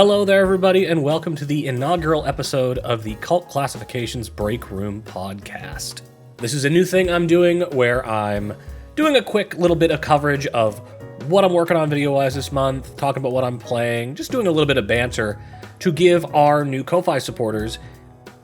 Hello there, everybody, and welcome to the inaugural episode of the Cult Classifications Break Room podcast. This is a new thing I'm doing where I'm doing a quick little bit of coverage of what I'm working on video-wise this month, talking about what I'm playing, just doing a little bit of banter to give our new Ko-Fi supporters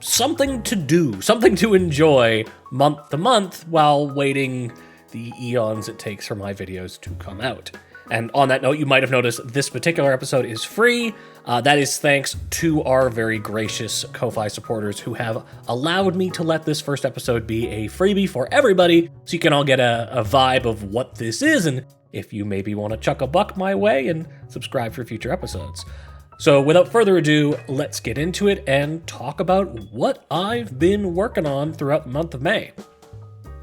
something to do, something to enjoy month to month while waiting the eons it takes for my videos to come out. And on that note, you might have noticed this particular episode is free. That is thanks to our very gracious Ko-Fi supporters who have allowed me to let this first episode be a freebie for everybody, so you can all get a vibe of what this is, and if you maybe want to chuck a buck my way and subscribe for future episodes. So without further ado, let's get into it and talk about what I've been working on throughout the month of May.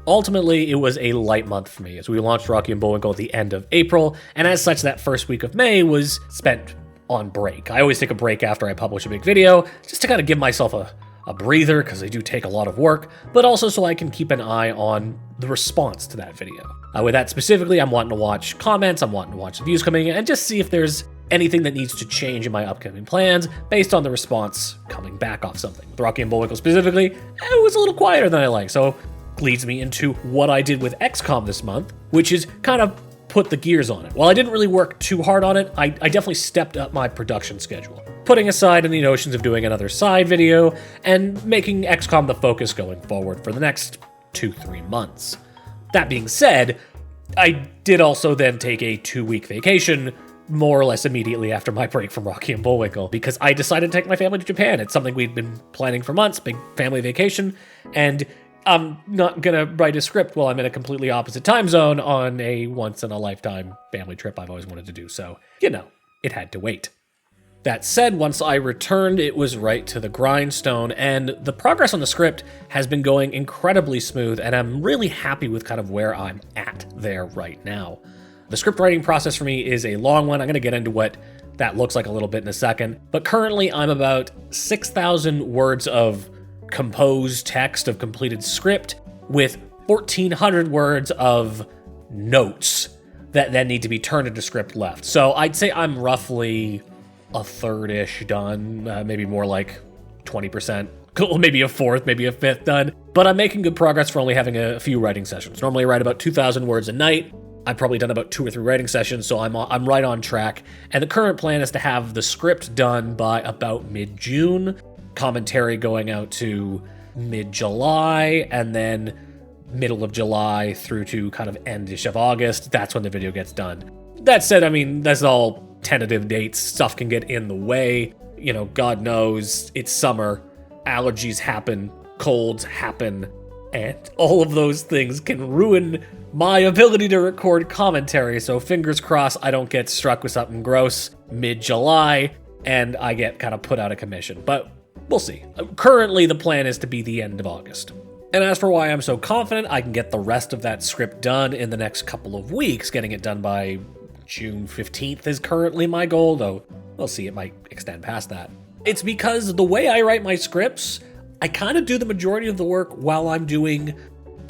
Ultimately, it was a light month for me as we launched Rocky and Bullwinkle at the end of April, and as such, that first week of May was spent on break. I always take a break after I publish a big video, just to kind of give myself a breather, because they do take a lot of work, but also so I can keep an eye on the response to that video. With that specifically, I'm wanting to watch comments, I'm wanting to watch the views coming in, and just see if there's anything that needs to change in my upcoming plans based on the response coming back off something. With Rocky and Bullwinkle specifically, it was a little quieter than I like, so leads me into what I did with XCOM this month, which is kind of put the gears on it. While I didn't really work too hard on it, I definitely stepped up my production schedule, putting aside any notions of doing another side video and making XCOM the focus going forward for the next 2-3 months. That being said, I did also then take a 2-week vacation more or less immediately after my break from Rocky and Bullwinkle, because I decided to take my family to Japan. It's something we'd been planning for months, big family vacation, and I'm not gonna write a script while I'm in a completely opposite time zone on a once-in-a-lifetime family trip I've always wanted to do, so, it had to wait. That said, once I returned, it was right to the grindstone, and the progress on the script has been going incredibly smooth, and I'm really happy with kind of where I'm at there right now. The script writing process for me is a long one. I'm gonna get into what that looks like a little bit in a second, but currently I'm about 6,000 words of composed text of completed script with 1,400 words of notes that then need to be turned into script left. So I'd say I'm roughly a third-ish done, maybe more like 20%, maybe a fourth, maybe a fifth done. But I'm making good progress for only having a few writing sessions. Normally I write about 2,000 words a night. I've probably done about 2 or 3 writing sessions, so I'm right on track. And the current plan is to have the script done by about mid-June, commentary going out to mid-July, and then middle of July through to kind of end-ish of August. That's when the video gets done. That said, that's all tentative dates. Stuff can get in the way. God knows, it's summer, allergies happen, colds happen, and all of those things can ruin my ability to record commentary. So fingers crossed I don't get struck with something gross mid-July and I get kind of put out of commission. But we'll see. Currently, the plan is to be the end of August. And as for why I'm so confident I can get the rest of that script done in the next couple of weeks, getting it done by June 15th is currently my goal, though we'll see, it might extend past that. It's because the way I write my scripts, I kind of do the majority of the work while I'm doing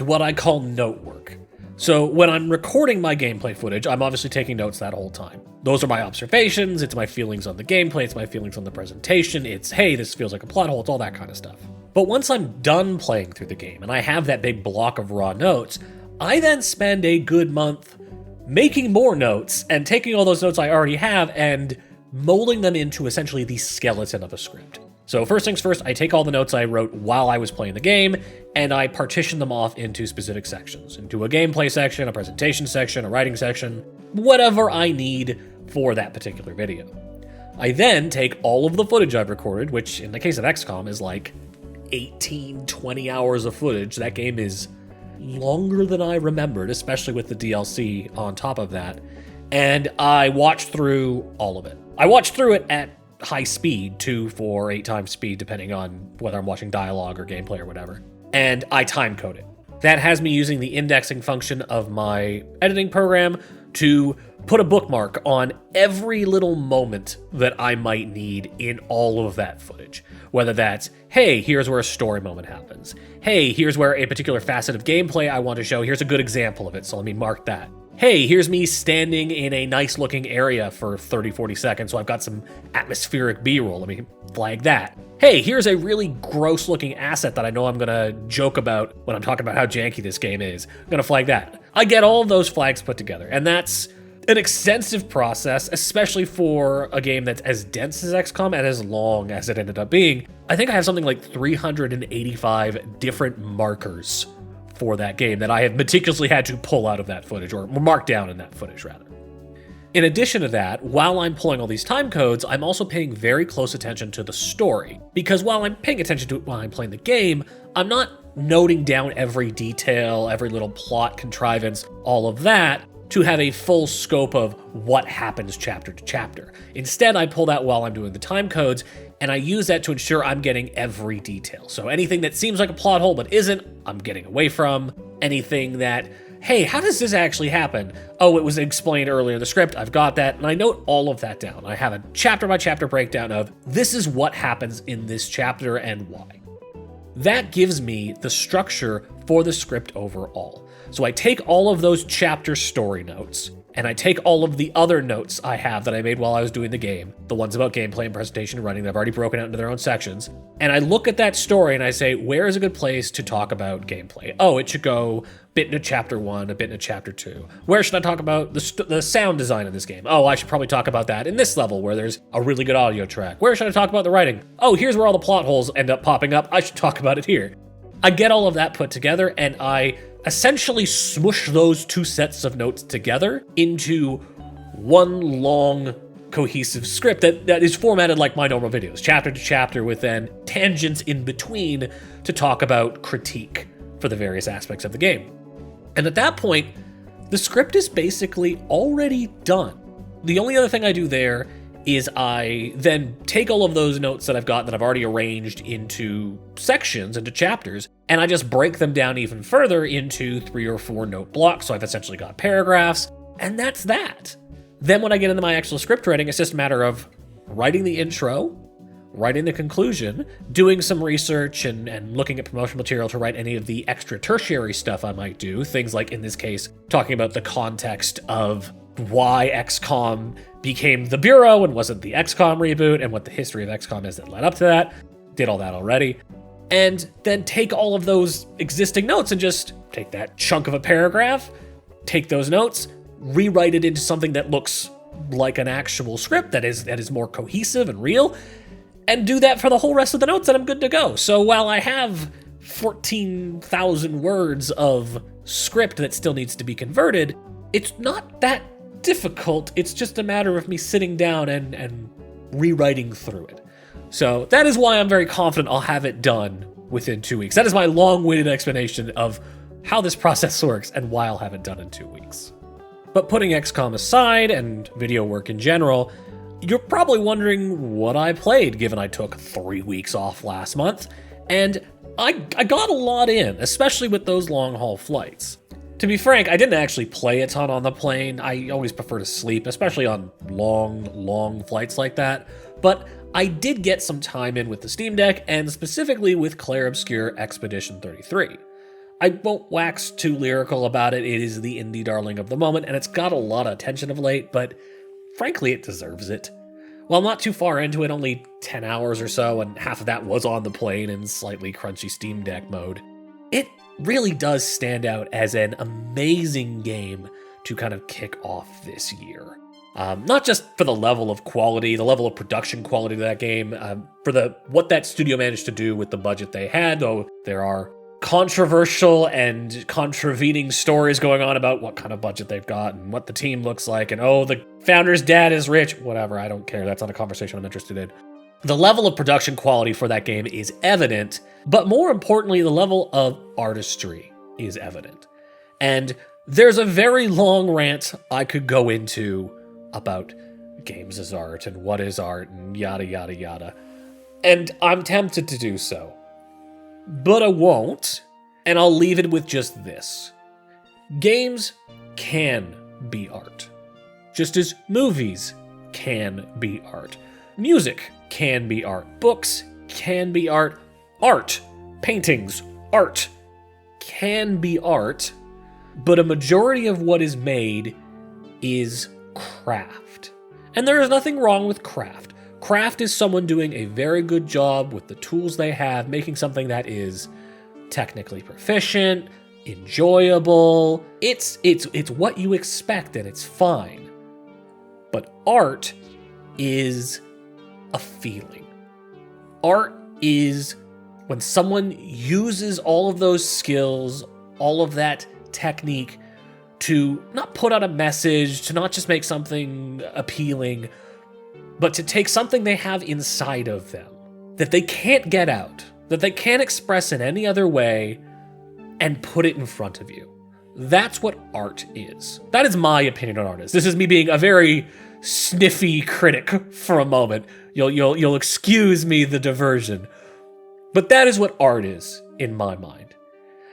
what I call note work. So when I'm recording my gameplay footage, I'm obviously taking notes that whole time. Those are my observations, it's my feelings on the gameplay, it's my feelings on the presentation, it's, hey, this feels like a plot hole, it's all that kind of stuff. But once I'm done playing through the game and I have that big block of raw notes, I then spend a good month making more notes and taking all those notes I already have and molding them into essentially the skeleton of a script. So first things first, I take all the notes I wrote while I was playing the game, and I partition them off into specific sections, into a gameplay section, a presentation section, a writing section, whatever I need for that particular video. I then take all of the footage I've recorded, which in the case of XCOM is like 18-20 hours of footage. That game is longer than I remembered, especially with the DLC on top of that, and I watched through all of it. I watched through it at high speed, 2, 4, 8 times speed, depending on whether I'm watching dialogue or gameplay or whatever. And I time code it. That has me using the indexing function of my editing program to put a bookmark on every little moment that I might need in all of that footage. Whether that's, hey, here's where a story moment happens. Hey, here's where a particular facet of gameplay I want to show. Here's a good example of it, so let me mark that. hey, here's me standing in a nice looking area for 30, 40 seconds, so I've got some atmospheric B-roll. Let me flag that. Hey, here's a really gross looking asset that I know I'm gonna joke about when I'm talking about how janky this game is. I'm gonna flag that. I get all of those flags put together, and that's an extensive process, especially for a game that's as dense as XCOM and as long as it ended up being. I think I have something like 385 different markers for that game that I have meticulously had to pull out of that footage, or mark down in that footage, rather. In addition to that, while I'm pulling all these time codes, I'm also paying very close attention to the story. Because while I'm paying attention to it while I'm playing the game, I'm not noting down every detail, every little plot contrivance, all of that, to have a full scope of what happens chapter to chapter. Instead, I pull that while I'm doing the time codes, and I use that to ensure I'm getting every detail. So anything that seems like a plot hole but isn't, I'm getting away from. Anything that, hey, how does this actually happen? Oh, it was explained earlier in the script, I've got that, and I note all of that down. I have a chapter-by-chapter breakdown of, this is what happens in this chapter and why. That gives me the structure for the script overall. So I take all of those chapter story notes, and I take all of the other notes I have that I made while I was doing the game, the ones about gameplay and presentation and running that I've already broken out into their own sections, and I look at that story and I say, where is a good place to talk about gameplay? Oh, it should go a bit into chapter 1, a bit into chapter 2. Where should I talk about the sound design of this game? Oh, I should probably talk about that in this level where there's a really good audio track. Where should I talk about the writing? Oh, here's where all the plot holes end up popping up. I should talk about it here. I get all of that put together, and I essentially smush those two sets of notes together into one long, cohesive script that is formatted like my normal videos, chapter to chapter, with then tangents in between to talk about critique for the various aspects of the game. And at that point, the script is basically already done. The only other thing I do there is I then take all of those notes that I've got that I've already arranged into sections, into chapters, and I just break them down even further into 3 or 4 note blocks. So I've essentially got paragraphs, and that's that. Then when I get into my actual script writing, it's just a matter of writing the intro, writing the conclusion, doing some research and looking at promotional material to write any of the extra tertiary stuff I might do. Things like, in this case, talking about the context of why XCOM became the Bureau and wasn't the XCOM reboot, and what the history of XCOM is that led up to that. Did all that already. And then take all of those existing notes and just take that chunk of a paragraph, take those notes, rewrite it into something that looks like an actual script that is more cohesive and real, and do that for the whole rest of the notes, and I'm good to go. So while I have 14,000 words of script that still needs to be converted, it's not that difficult. It's just a matter of me sitting down and rewriting through it. So that is why I'm very confident I'll have it done within 2 weeks. That is my long-winded explanation of how this process works and why I'll have it done in 2 weeks. But putting XCOM aside and video work in general, you're probably wondering what I played, given I took 3 weeks off last month, and I got a lot in, especially with those long-haul flights. To be frank, I didn't actually play a ton on the plane. I always prefer to sleep, especially on long flights like that. But I did get some time in with the Steam Deck, and specifically with Clair Obscur Expedition 33. I won't wax too lyrical about it. It is the indie darling of the moment, and it's got a lot of attention of late, but frankly, it deserves it. While not too far into it, only 10 hours or so, and half of that was on the plane in slightly crunchy Steam Deck mode, it really does stand out as an amazing game to kind of kick off this year. Not just for the level of quality, the level of production quality of that game, for what that studio managed to do with the budget they had, though there are controversial and contravening stories going on about what kind of budget they've got and what the team looks like, and oh, the founder's dad is rich, whatever, I don't care, that's not a conversation I'm interested in. The level of production quality for that game is evident, but more importantly, the level of artistry is evident. And there's a very long rant I could go into about games as art and what is art and yada yada yada. And I'm tempted to do so. But I won't, and I'll leave it with just this. Games can be art. Just as movies can be art. Music can be art. Books can be art. Art, paintings, art can be art. but a majority of what is made is craft. And there is nothing wrong with craft. Craft is someone doing a very good job with the tools they have, making something that is technically proficient, enjoyable. It's what you expect, and it's fine. But art is a feeling. Art is when someone uses all of those skills, all of that technique to not put out a message, to not just make something appealing, but to take something they have inside of them that they can't get out, that they can't express in any other way, and put it in front of you. That's what art is. That is my opinion on art is. This is me being a very sniffy critic for a moment. You'll excuse me the diversion. But that is what art is in my mind.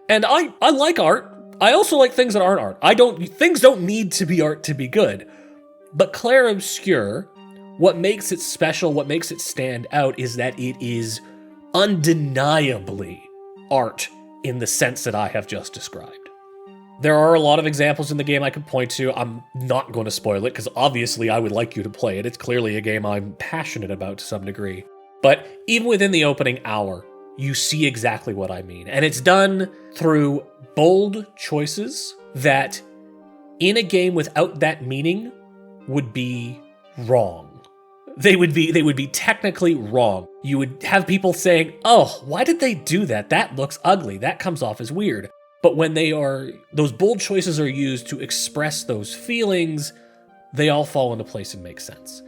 And I like art. I also like things that aren't art. Things don't need to be art to be good. But Clair Obscur, what makes it special, what makes it stand out is that it is undeniably art in the sense that I have just described. There are a lot of examples in the game I could point to. I'm not going to spoil it because obviously I would like you to play it. It's clearly a game I'm passionate about to some degree. But even within the opening hour, you see exactly what I mean. And it's done through bold choices that in a game without that meaning would be wrong. They would be technically wrong. You would have people saying, "Oh, why did they do that? That looks ugly. That comes off as weird." But when those bold choices are used to express those feelings, they all fall into place and make sense.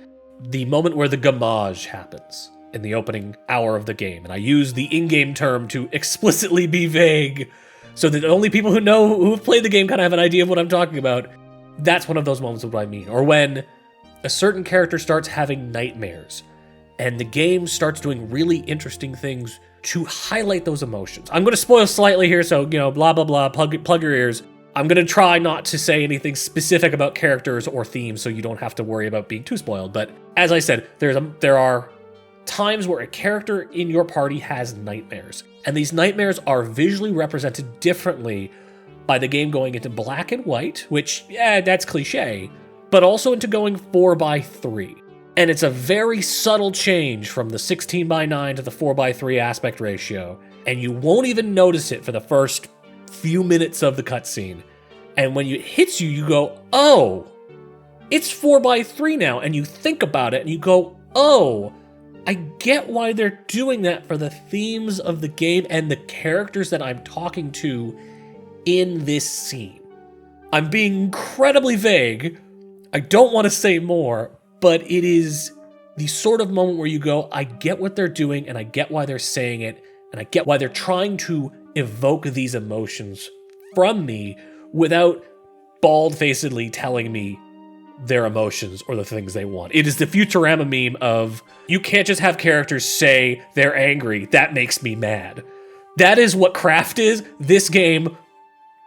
The moment where the gamage happens in the opening hour of the game, and I use the in-game term to explicitly be vague, so that only people who have played the game kind of have an idea of what I'm talking about, that's one of those moments of what I mean. Or when a certain character starts having nightmares, and the game starts doing really interesting things to highlight those emotions. I'm going to spoil slightly here, so, blah, blah, blah, plug your ears. I'm going to try not to say anything specific about characters or themes so you don't have to worry about being too spoiled. But as I said, there are times where a character in your party has nightmares. And these nightmares are visually represented differently by the game going into black and white, which, that's cliche, but also into going 4:3. And it's a very subtle change from the 16:9 to the 4:3 aspect ratio, and you won't even notice it for the first few minutes of the cutscene. And when it hits you, you go, "Oh, it's 4:3 now," and you think about it and you go, "Oh, I get why they're doing that for the themes of the game and the characters that I'm talking to in this scene." I'm being incredibly vague. I don't want to say more, but it is the sort of moment where you go, I get what they're doing, and I get why they're saying it, and I get why they're trying to evoke these emotions from me without bald-facedly telling me their emotions or the things they want. It is the Futurama meme of, you can't just have characters say they're angry, that makes me mad. That is what craft is. This game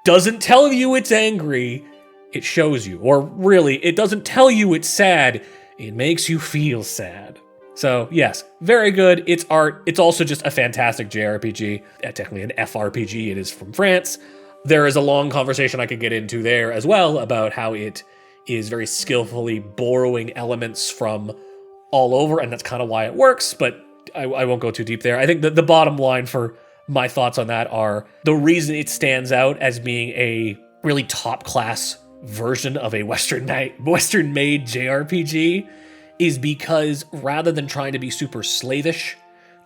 doesn't tell you it's angry, it shows you. Or really, it doesn't tell you it's sad, it makes you feel sad. So yes, very good. It's art. It's also just a fantastic JRPG. Technically an FRPG. It is from France. There is a long conversation I could get into there as well about how it is very skillfully borrowing elements from all over, and that's kind of why it works, but I won't go too deep there. I think that the bottom line for my thoughts on that are the reason it stands out as being a really top-class version of a Western-made JRPG is because rather than trying to be super slavish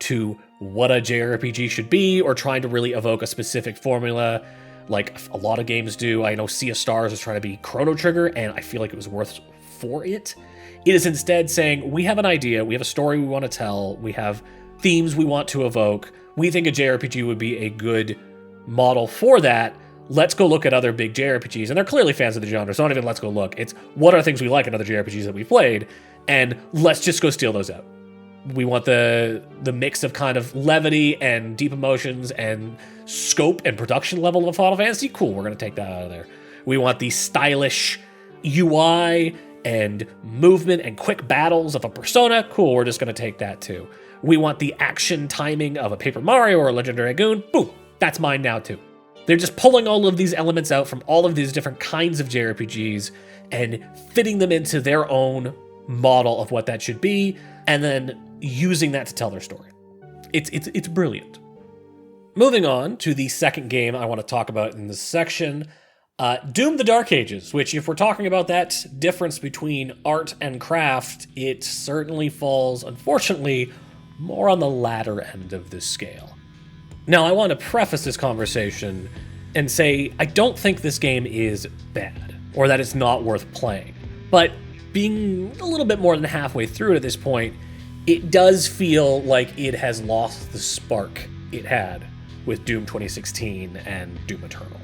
to what a JRPG should be or trying to really evoke a specific formula like a lot of games do, I know Sea of Stars is trying to be Chrono Trigger, and I feel like it was worth for it. It is instead saying, we have an idea, we have a story we want to tell, we have themes we want to evoke, we think a JRPG would be a good model for that. Let's go look at other big JRPGs, and they're clearly fans of the genre, so not even let's go look. It's what are things we like in other JRPGs that we played, and let's just go steal those out. We want the mix of kind of levity and deep emotions and scope and production level of Final Fantasy. Cool, we're going to take that out of there. We want the stylish UI and movement and quick battles of a Persona. Cool, we're just going to take that too. We want the action timing of a Paper Mario or a Legendary Dragoon. Boom, that's mine now too. They're just pulling all of these elements out from all of these different kinds of JRPGs and fitting them into their own model of what that should be, and then using that to tell their story. It's brilliant. Moving on to the second game I want to talk about in this section, Doom: The Dark Ages, which, if we're talking about that difference between art and craft, it certainly falls, unfortunately, more on the latter end of this scale. Now, I want to preface this conversation and say I don't think this game is bad, or that it's not worth playing. But being a little bit more than halfway through it at this point, it does feel like it has lost the spark it had with Doom 2016 and Doom Eternal.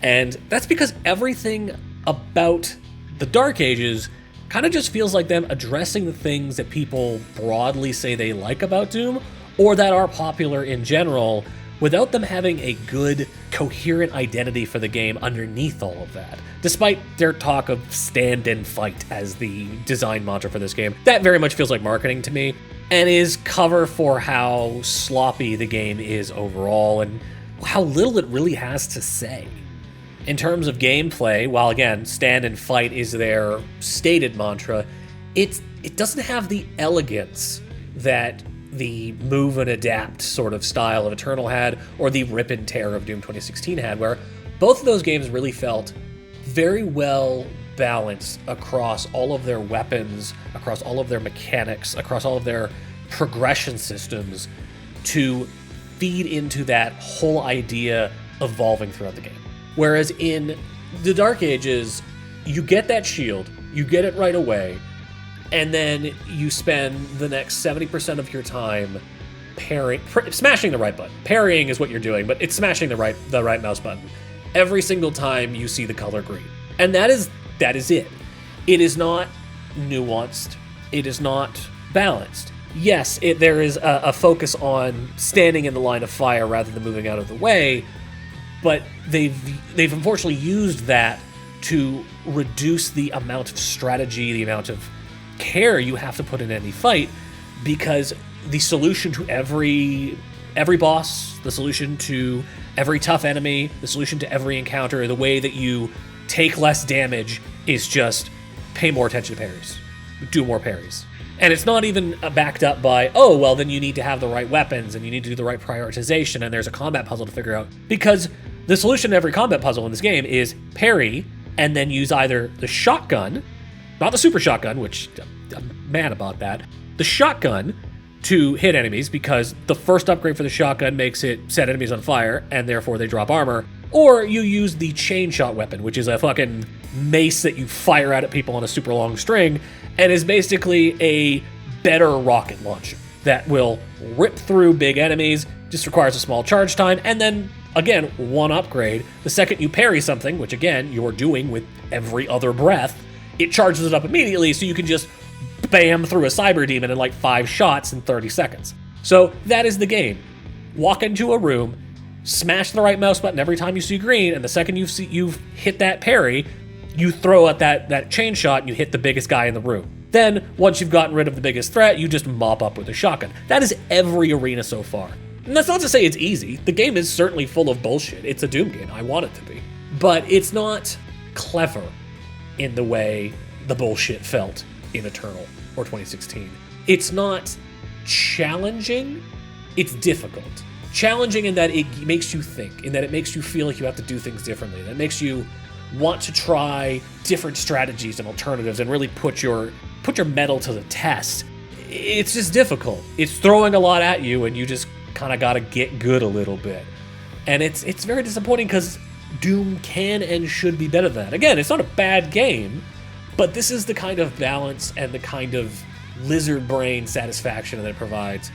And that's because everything about the Dark Ages kind of just feels like them addressing the things that people broadly say they like about Doom, or that are popular in general, without them having a good, coherent identity for the game underneath all of that. Despite their talk of stand and fight as the design mantra for this game, that very much feels like marketing to me, and is cover for how sloppy the game is overall, and how little it really has to say. In terms of gameplay, while again, stand and fight is their stated mantra, it doesn't have the elegance that the move and adapt sort of style of Eternal had, or the rip and tear of Doom 2016 had, where both of those games really felt very well balanced across all of their weapons, across all of their mechanics, across all of their progression systems, to feed into that whole idea evolving throughout the game. Whereas in the Dark Ages, you get that shield, you get it right away, and then you spend the next 70% of your time smashing the right button. Parrying is what you're doing, but it's smashing the right mouse button every single time you see the color green. And that is it. It is not nuanced. It is not balanced. Yes, there is a focus on standing in the line of fire rather than moving out of the way, but they've unfortunately used that to reduce the amount of strategy, the amount of care you have to put in any fight, because the solution to every boss, the solution to every tough enemy, the solution to every encounter, the way that you take less damage is just pay more attention to parries, do more parries. And it's not even backed up by, oh, well, then you need to have the right weapons and you need to do the right prioritization and there's a combat puzzle to figure out. Because the solution to every combat puzzle in this game is parry and then use either the shotgun, not the super shotgun, which I'm mad about that, the shotgun to hit enemies, because the first upgrade for the shotgun makes it set enemies on fire and therefore they drop armor, or you use the chain shot weapon, which is a fucking mace that you fire out at people on a super long string and is basically a better rocket launcher that will rip through big enemies, just requires a small charge time, and then, again, one upgrade. The second you parry something, which again, you're doing with every other breath, it charges it up immediately, so you can just bam through a cyber demon in like 5 shots in 30 seconds. So that is the game. Walk into a room, smash the right mouse button every time you see green, and the second you've hit that parry, you throw out that chain shot and you hit the biggest guy in the room. Then, once you've gotten rid of the biggest threat, you just mop up with a shotgun. That is every arena so far. And that's not to say it's easy. The game is certainly full of bullshit. It's a Doom game. I want it to be. But it's not clever in the way the bullshit felt in Eternal or 2016. It's not challenging. It's difficult. Challenging in that it makes you think, in that it makes you feel like you have to do things differently. That makes you want to try different strategies and alternatives and really put your mettle to the test. It's just difficult. It's throwing a lot at you and you just kind of got to get good a little bit. And it's very disappointing because Doom can and should be better than that. Again, it's not a bad game, but this is the kind of balance and the kind of lizard brain satisfaction that it provides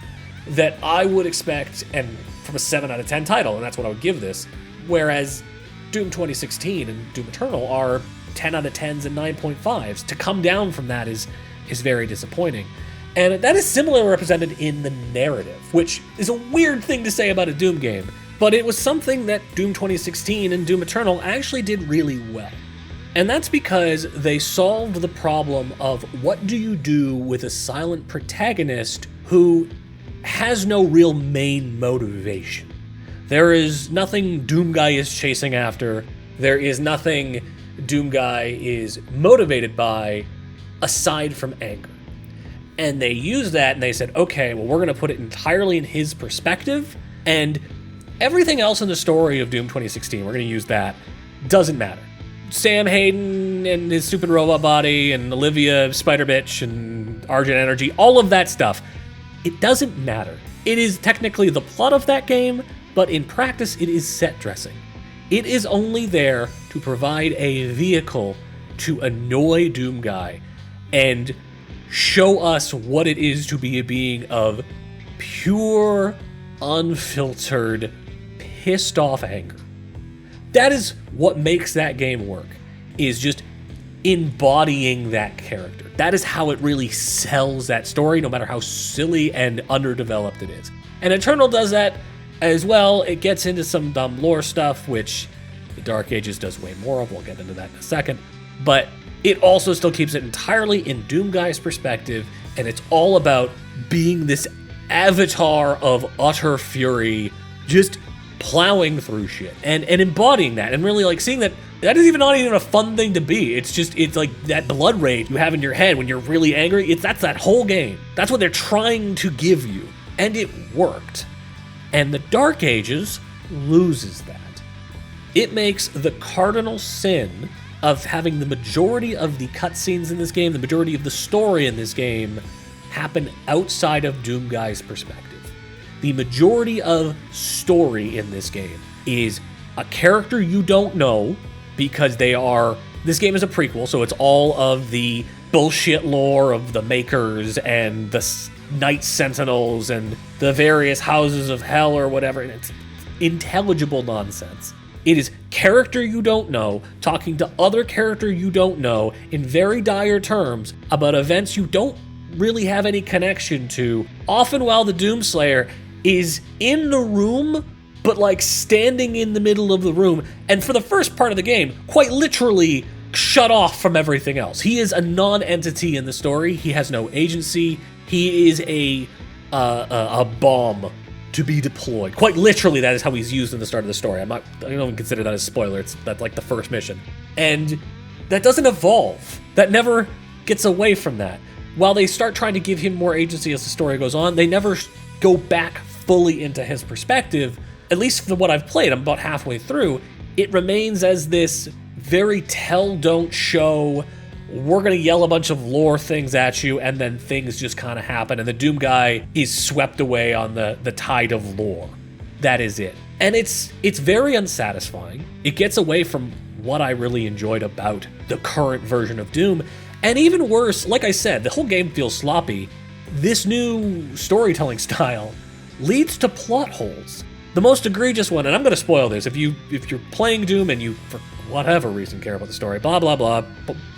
that I would expect, and from a 7 out of 10 title, and that's what I would give this, whereas Doom 2016 and Doom Eternal are 10 out of 10s and 9.5s. To come down from that is very disappointing. And that is similarly represented in the narrative, which is a weird thing to say about a Doom game, but it was something that Doom 2016 and Doom Eternal actually did really well. And that's because they solved the problem of what do you do with a silent protagonist who has no real main motivation, There is nothing Doomguy is chasing after. There is nothing Doomguy is motivated by aside from anger. And they used that and they said, okay, well, we're going to put it entirely in his perspective, and everything else in the story of Doom 2016, we're going to use that, doesn't matter. Sam Hayden and his stupid robot body and Olivia Spider-Bitch and Argent Energy, all of that stuff, it doesn't matter. It is technically the plot of that game, but in practice, it is set dressing. It is only there to provide a vehicle to annoy Doomguy and show us what it is to be a being of pure, unfiltered, pissed off anger. That is what makes that game work, is just embodying that character. That is how it really sells that story, no matter how silly and underdeveloped it is. And Eternal does that as well. It gets into some dumb lore stuff, which the Dark Ages does way more of. We'll get into that in a second. But it also still keeps it entirely in Doomguy's perspective, and it's all about being this avatar of utter fury, just plowing through shit and embodying that, and really like seeing that is even not even a fun thing to be. It's like that blood rage you have in your head when you're really angry. That's that whole game. That's what they're trying to give you, and it worked. And the Dark Ages loses that. It makes the cardinal sin of having the majority of the cutscenes in this game, the majority of the story in this game, happen outside of Doomguy's perspective. The majority of story in this game is a character you don't know, because this game is a prequel, so it's all of the bullshit lore of the Makers and the Night Sentinels and the various houses of hell or whatever, and it's intelligible nonsense. It is character you don't know talking to other character you don't know in very dire terms about events you don't really have any connection to, often while the Doomslayer is in the room, but like standing in the middle of the room, and for the first part of the game, quite literally shut off from everything else. He is a non-entity in the story. He has no agency. He is a bomb to be deployed. Quite literally, that is how he's used in the start of the story. I don't even consider that a spoiler. That's like the first mission. And that doesn't evolve. That never gets away from that. While they start trying to give him more agency as the story goes on, they never go back fully into his perspective. At least for what I've played, I'm about halfway through. It remains as this very tell, don't show, we're going to yell a bunch of lore things at you, and then things just kind of happen, and the Doom guy is swept away on the tide of lore. That is it. And it's very unsatisfying. It gets away from what I really enjoyed about the current version of Doom. And even worse, like I said, the whole game feels sloppy. This new storytelling style leads to plot holes. The most egregious one, and I'm going to spoil this, if you're playing Doom and you, for whatever reason, care about the story, blah, blah, blah,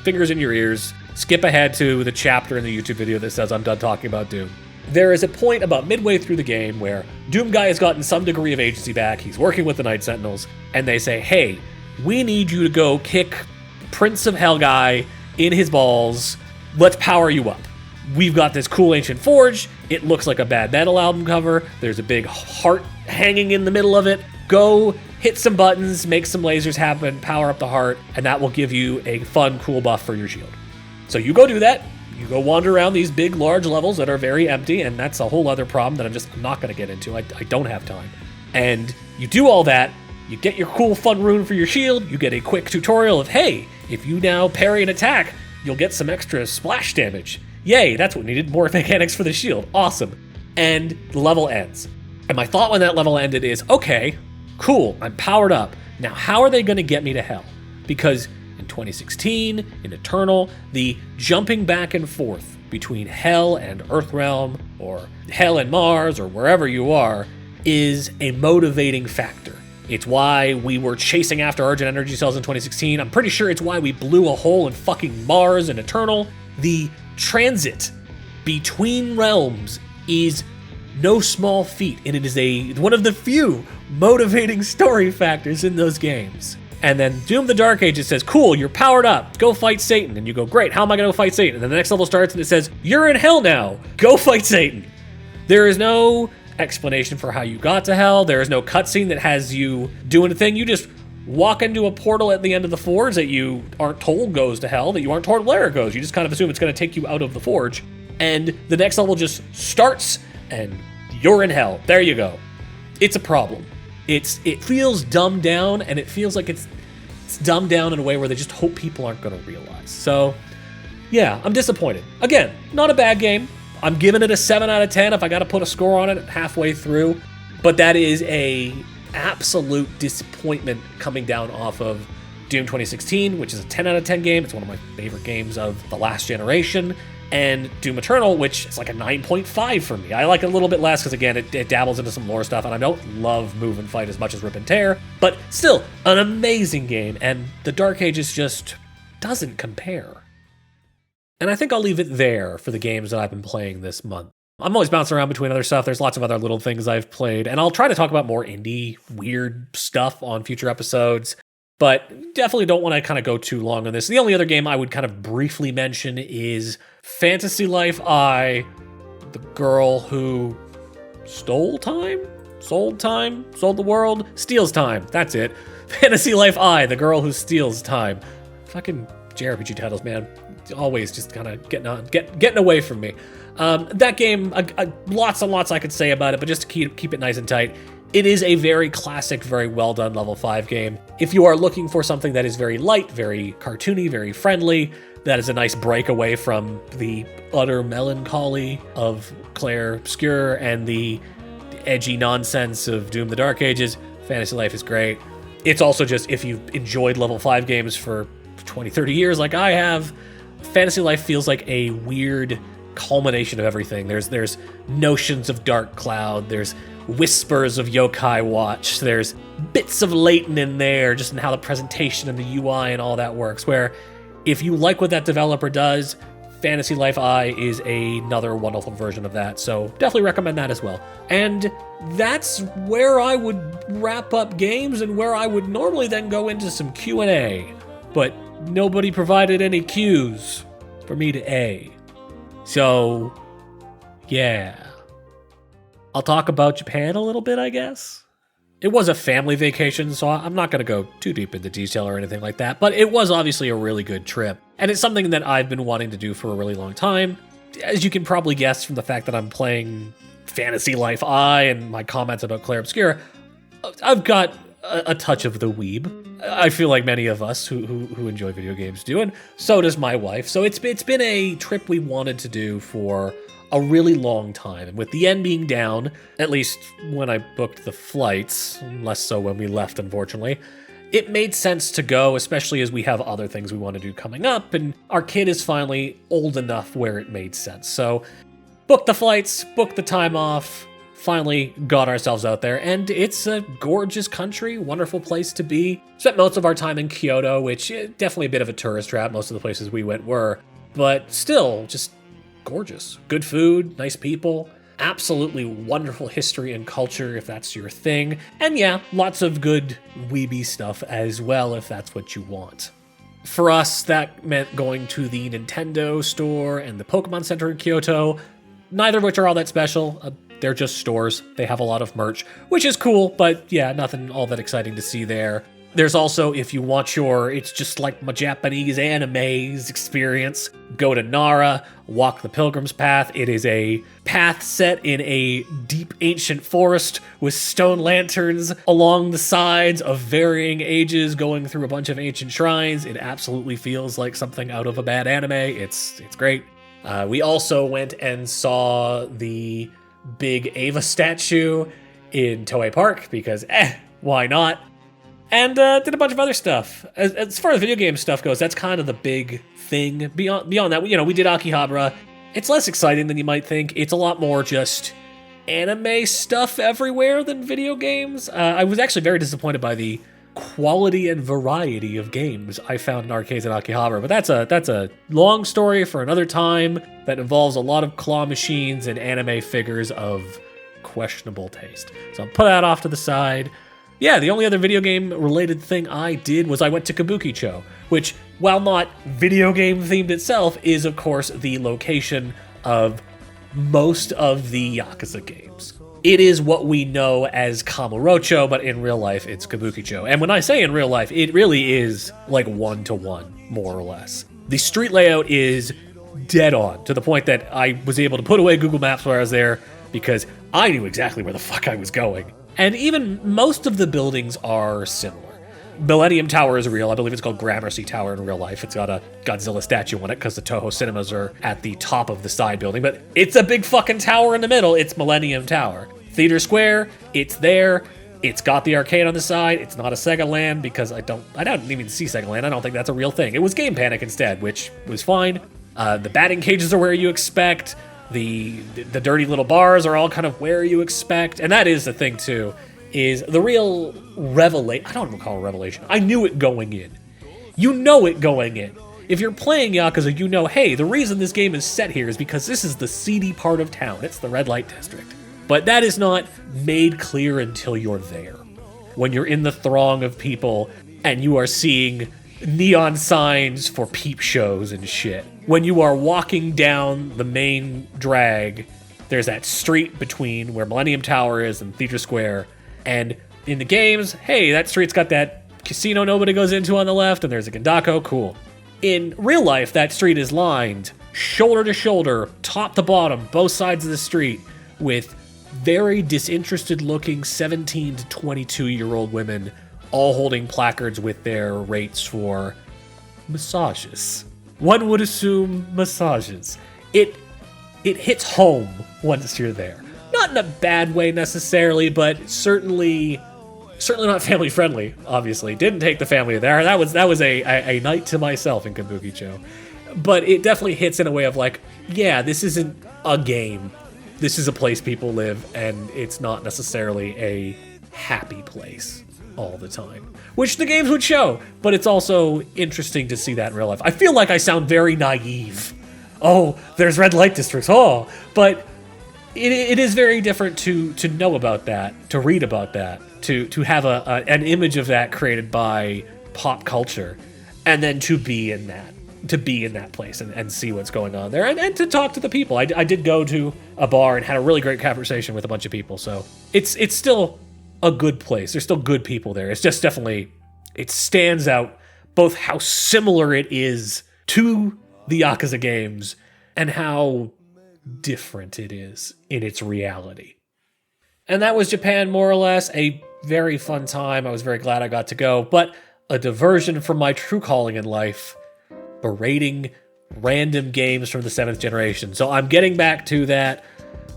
fingers in your ears, skip ahead to the chapter in the YouTube video that says I'm done talking about Doom. There is a point about midway through the game where Doom Guy has gotten some degree of agency back, he's working with the Night Sentinels, and they say, hey, we need you to go kick Prince of Hell Guy in his balls, let's power you up. We've got this cool ancient forge, it looks like a Bad Metal album cover, there's a big heart hanging in the middle of it. Go hit some buttons, make some lasers happen, power up the heart, and that will give you a fun, cool buff for your shield. So you go do that, you go wander around these big, large levels that are very empty, and that's a whole other problem that I'm not going to get into. I don't have time. And you do all that, you get your cool, fun rune for your shield, you get a quick tutorial of, hey, if you now parry an attack, you'll get some extra splash damage. Yay, that's what needed, more mechanics for the shield. Awesome. And the level ends. And my thought when that level ended is, okay, cool, I'm powered up. Now, how are they going to get me to hell? Because in 2016, in Eternal, the jumping back and forth between hell and Earthrealm, or hell and Mars, or wherever you are, is a motivating factor. It's why we were chasing after Argent Energy Cells in 2016. I'm pretty sure it's why we blew a hole in fucking Mars in Eternal. The transit between realms is no small feat, and it is one of the few motivating story factors in those games. And then Doom the Dark Ages says, cool, you're powered up, go fight Satan. And you go, great, how am I going to fight Satan? And then the next level starts and it says, you're in hell now, go fight Satan. There is no explanation for how you got to hell. There is no cutscene that has you doing a thing. You just walk into a portal at the end of the forge that you aren't told goes to hell, that you aren't told where it goes. You just kind of assume it's going to take you out of the forge. And the next level just starts and you're in hell. There you go. It's a problem. It feels dumbed down, and it feels like it's dumbed down in a way where they just hope people aren't going to realize. So, yeah, I'm disappointed. Again, not a bad game. I'm giving it a 7 out of 10 if I got to put a score on it halfway through. But that is a absolute disappointment coming down off of Doom 2016, which is a 10 out of 10 game. It's one of my favorite games of the last generation. And Doom Eternal, which is like a 9.5 for me. I like it a little bit less because, again, it dabbles into some lore stuff, and I don't love Move and Fight as much as Rip and Tear, but still, an amazing game, and the Dark Ages just doesn't compare. And I think I'll leave it there for the games that I've been playing this month. I'm always bouncing around between other stuff. There's lots of other little things I've played, and I'll try to talk about more indie, weird stuff on future episodes. But definitely don't want to kind of go too long on this. The only other game I would kind of briefly mention is Fantasy Life I, the girl who stole time? Sold time? Sold the world? Steals time. That's it. Fantasy Life I, the girl who steals time. Fucking JRPG titles, man. Always just kind of getting away from me. That game, lots and lots I could say about it, but just to keep it nice and tight, it is a very classic, very well done level 5 game. If you are looking for something that is very light, very cartoony, very friendly, that is a nice break away from the utter melancholy of Clair, Obscur, and the edgy nonsense of Doom the Dark Ages, Fantasy Life is great. It's also just, if you've enjoyed level 5 games for 20, 30 years like I have, Fantasy Life feels like a weird culmination of everything. There's notions of Dark Cloud, there's whispers of Yokai Watch, there's bits of Layton in there, just in how the presentation and the UI and all that works, where if you like what that developer does, Fantasy Life I is another wonderful version of that, so definitely recommend that as well. And that's where I would wrap up games and where I would normally then go into some Q&A, but nobody provided any cues for me to A. So, yeah. I'll talk about Japan a little bit, I guess. It was a family vacation, so I'm not going to go too deep into detail or anything like that, but it was obviously a really good trip, and it's something that I've been wanting to do for a really long time. As you can probably guess from the fact that I'm playing Fantasy Life I and my comments about Clair Obscur, I've got a touch of the weeb. I feel like many of us who enjoy video games do, and so does my wife. So it's been a trip we wanted to do for a really long time. And with the yen being down, at least when I booked the flights, less so when we left, unfortunately, it made sense to go, especially as we have other things we want to do coming up, and our kid is finally old enough where it made sense. So booked the flights, booked the time off, finally got ourselves out there, and it's a gorgeous country, wonderful place to be. Spent most of our time in Kyoto, which definitely a bit of a tourist trap. Most of the places we went were, but still just gorgeous. Good food, nice people, absolutely wonderful history and culture if that's your thing. And yeah, lots of good weeby stuff as well if that's what you want. For us, that meant going to the Nintendo store and the Pokemon Center in Kyoto, neither of which are all that special. They're just stores. They have a lot of merch, which is cool, but yeah, nothing all that exciting to see there. There's also, if you want it's just like my Japanese animes experience, go to Nara, walk the Pilgrim's Path. It is a path set in a deep ancient forest with stone lanterns along the sides of varying ages going through a bunch of ancient shrines. It absolutely feels like something out of a bad anime. It's great. We also went and saw the big Ava statue in Toei Park because, why not? And did a bunch of other stuff. As far as video game stuff goes, that's kind of the big thing. Beyond that, we did Akihabara. It's less exciting than you might think. It's a lot more just anime stuff everywhere than video games. I was actually very disappointed by the quality and variety of games I found in arcades at Akihabara, but that's a long story for another time that involves a lot of claw machines and anime figures of questionable taste. So I'll put that off to the side. Yeah, the only other video game related thing I did was I went to Kabukicho, which, while not video game themed itself, is of course the location of most of the Yakuza games. It is what we know as Kamurocho, but in real life, it's Kabukicho. And when I say in real life, it really is like 1-to-1, more or less. The street layout is dead on, to the point that I was able to put away Google Maps while I was there, because I knew exactly where the fuck I was going. And even most of the buildings are similar. Millennium Tower is real. I believe it's called Gramercy Tower in real life. It's got a Godzilla statue on it because the Toho cinemas are at the top of the side building, but it's a big fucking tower in the middle. It's Millennium Tower. Theater Square, it's there. It's got the arcade on the side. It's not a Sega Land because I don't even see Sega Land. I don't think that's a real thing. It was Game Panic instead, which was fine. The batting cages are where you expect. The dirty little bars are all kind of where you expect. And that is the thing too, is the real revelation. I don't even call it a revelation. I knew it going in. You know it going in. If you're playing Yakuza, you know, hey, the reason this game is set here is because this is the seedy part of town. It's the red light district. But that is not made clear until you're there. When you're in the throng of people and you are seeing neon signs for peep shows and shit. When you are walking down the main drag, there's that street between where Millennium Tower is and Theater Square. And in the games, hey, that street's got that casino nobody goes into on the left, and there's a Gendako, cool. In real life, that street is lined shoulder to shoulder, top to bottom, both sides of the street, with very disinterested looking 17 to 22-year-old women all holding placards with their rates for massages. One would assume massages. It hits home once you're there. Not in a bad way necessarily, but certainly not family friendly, obviously. Didn't take the family there. That was a night to myself in Kabukicho. But it definitely hits in a way of like, yeah, this isn't a game. This is a place people live, and it's not necessarily a happy place all the time. Which the games would show, but it's also interesting to see that in real life. I feel like I sound very naive. Oh, there's red light districts, oh. But it is very different to know about that, to read about that, to have an image of that created by pop culture, and then to be in that place and see what's going on there, and to talk to the people. I did go to a bar and had a really great conversation with a bunch of people, so it's still a good place. There's still good people there. It's just definitely, it stands out both how similar it is to the Yakuza games and how different it is in its reality. And that was Japan, more or less. A very fun time. I was very glad I got to go, but a diversion from my true calling in life, berating random games from the 7th generation. So I'm getting back to that.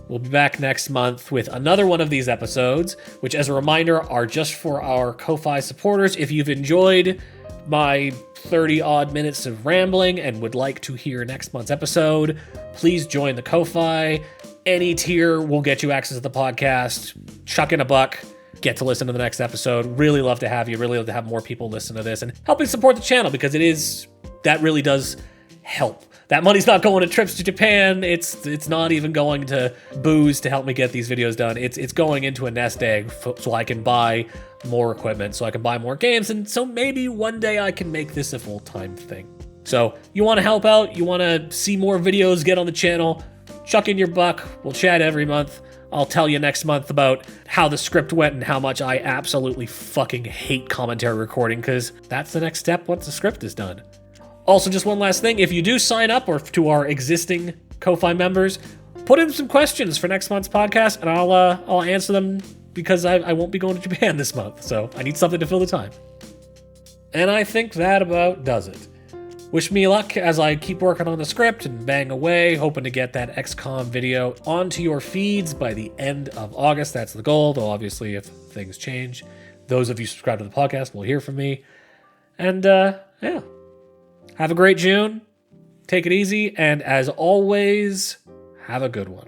We'll be back next month with another one of these episodes, which, as a reminder, are just for our Ko-Fi supporters. If you've enjoyed my 30-odd minutes of rambling and would like to hear next month's episode, please join the Ko-Fi. Any tier will get you access to the podcast. Chuck in $1, get to listen to the next episode. Really love to have you. Really love to have more people listen to this and helping support the channel, because that really does help. That money's not going to trips to Japan. It's not even going to booze to help me get these videos done. It's going into a nest egg so I can buy more equipment, so I can buy more games, and so maybe one day I can make this a full-time thing. So you want to help out, you want to see more videos, get on the channel, chuck in your $1. We'll chat every month. I'll tell you next month about how the script went and how much I absolutely fucking hate commentary recording, because that's the next step once the script is done. Also, just one last thing, if you do sign up, or to our existing Ko-Fi members, put in some questions for next month's podcast, and I'll answer them, because I won't be going to Japan this month, so I need something to fill the time. And I think that about does it. Wish me luck as I keep working on the script and bang away, hoping to get that XCOM video onto your feeds by the end of August. That's the goal, though obviously if things change, those of you subscribed to the podcast will hear from me. And yeah. Have a great June, take it easy, and as always, have a good one.